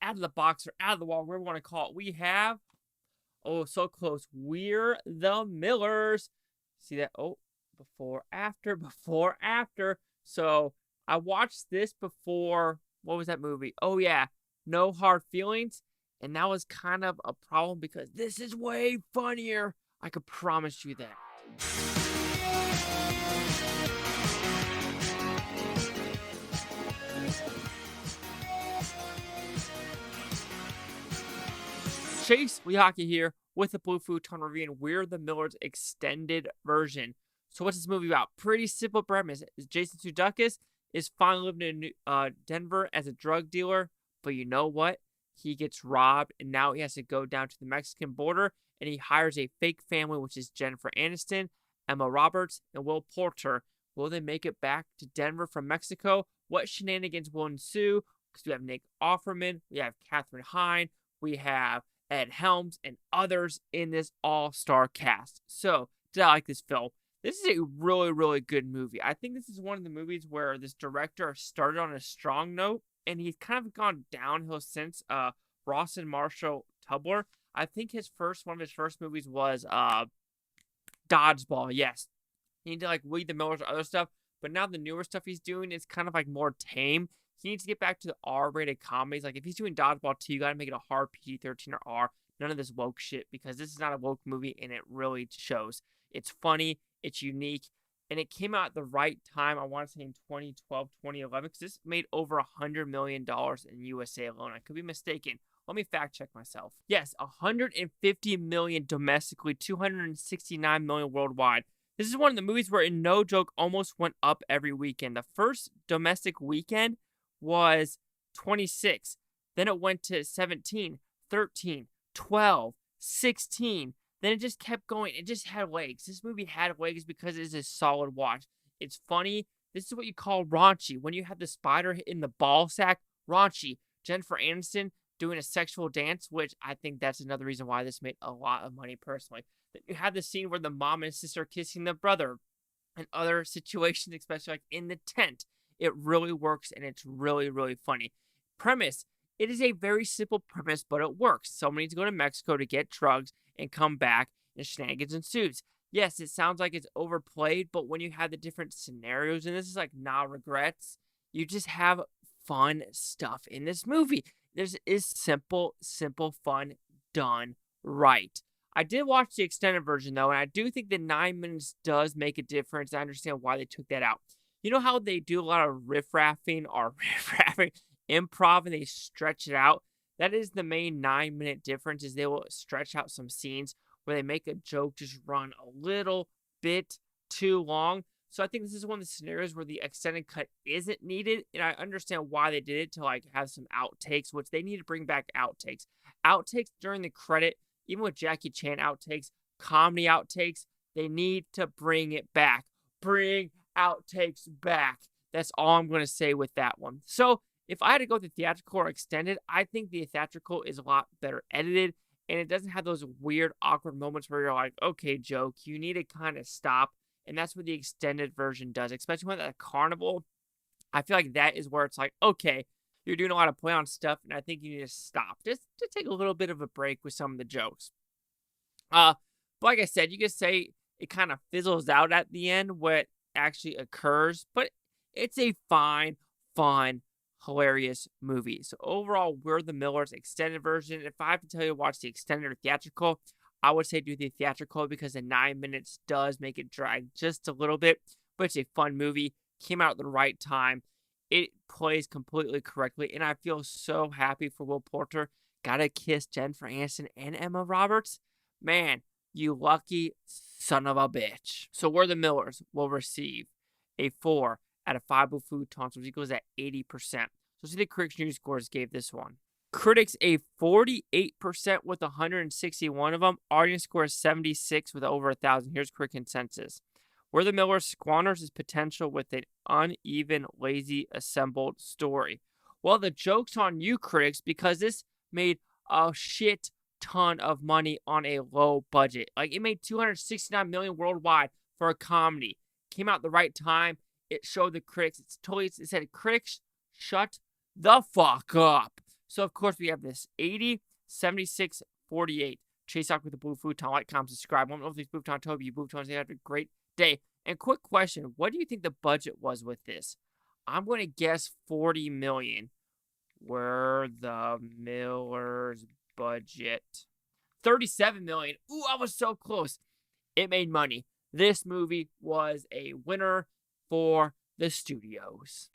out of the box or out of the wall, whatever you want to call it. We have, oh, so close. We're the Millers. See that? Oh, before, after. So I watched this before, what was that movie? Oh, yeah, No Hard Feelings. And that was kind of a problem because this is way funnier. I could promise you that. Chase Lehocky here with the Blue Futon reviewing We're the Millers extended version. So what's this movie about? Pretty simple premise. Jason Sudeikis is finally living in Denver as a drug dealer, but you know what? He gets robbed, and now he has to go down to the Mexican border, and he hires a fake family, which is Jennifer Aniston, Emma Roberts, and Will Poulter. Will they make it back to Denver from Mexico? What shenanigans will ensue? Because we have Nick Offerman, we have Kathryn Hahn, we have Ed Helms, and others in this all-star cast. So, did I like this film? This is a really, really good movie. I think this is one of the movies where this director started on a strong note, and he's kind of gone downhill since Rawson Marshall Thurber. I think one of his first movies was Dodgeball, yes. He did like We the Millers or other stuff, but now the newer stuff he's doing is kind of like more tame. He needs to get back to the R-rated comedies. Like, if he's doing Dodgeball 2, you gotta make it a hard PG-13 or R. None of this woke shit, because this is not a woke movie, and it really shows. It's funny, it's unique, and it came out at the right time. I want to say in 2012, 2011, because this made over $100 million in USA alone. I could be mistaken. Let me fact check myself. Yes, $150 million domestically, $269 million worldwide. This is one of the movies where, in no joke, almost went up every weekend. The first domestic weekend was 26. Then it went to 17, 13, 12, 16. Then it just kept going. It just had legs. This movie had legs because it is a solid watch. It's funny. This is what you call raunchy. When you have the spider in the ball sack, raunchy. Jennifer Aniston doing a sexual dance, which I think that's another reason why this made a lot of money personally. Then you have the scene where the mom and sister are kissing the brother, and other situations, especially like in the tent. It really works, and it's really, really funny. Premise. It is a very simple premise, but it works. Someone needs to go to Mexico to get drugs and come back, and shenanigans ensues. Yes, it sounds like it's overplayed, but when you have the different scenarios, and this is like nah regrets, you just have fun stuff in this movie. This is simple, fun, done right. I did watch the extended version, though, and I do think the 9 minutes does make a difference. I understand why they took that out. You know how they do a lot of riff-raffing improv, and they stretch it out? That is the main 9-minute difference, is they will stretch out some scenes where they make a joke just run a little bit too long. So I think this is one of the scenarios where the extended cut isn't needed, and I understand why they did it, to like have some outtakes, which they need to bring back outtakes. Outtakes during the credit, even with Jackie Chan outtakes, comedy outtakes, they need to bring it back. Bring outtakes back. That's all I'm going to say with that one. So if I had to go with the theatrical or extended, I think the theatrical is a lot better edited, and it doesn't have those weird, awkward moments where you're like, okay, joke, you need to kind of stop. And that's what the extended version does, especially when at a carnival. I feel like that is where it's like, okay, you're doing a lot of play on stuff, and I think you need to stop. Just to take a little bit of a break with some of the jokes. But like I said, you could say it kind of fizzles out at the end what actually occurs, but it's a fine, fun, hilarious movie. So overall, We're the Millers extended version. If I have to tell you to watch the extended or theatrical, I would say do the theatrical, because the 9 minutes does make it drag just a little bit, but it's a fun movie. Came out at the right time. It plays completely correctly, and I feel so happy for Will Poulter. Gotta kiss Jennifer Aniston and Emma Roberts. Man, you lucky son of a bitch. So We're the Millers will receive a 4 out of 5 Blue Futons, which equals at 80%. So see the Critics' News scores gave this one. Critics a 48% with 161 of them. Audience score is 76 with over 1,000. Here's critic consensus. Where the Millers squanders his potential with an uneven, lazy, assembled story. Well, the joke's on you, critics, because this made a shit ton of money on a low budget. Like, it made $269 million worldwide for a comedy. Came out at the right time. It showed the critics. It said, critics, shut the fuck up. So, of course, we have this 80, 76, 48. Chase out with the Blue Futon. Like, comment, subscribe. One of these Futon Toby. You Futons have a great day. And quick question. What do you think the budget was with this? I'm going to guess 40 million. Were the Miller's budget 37 million? Ooh, I was so close. It made money. This movie was a winner for the studios.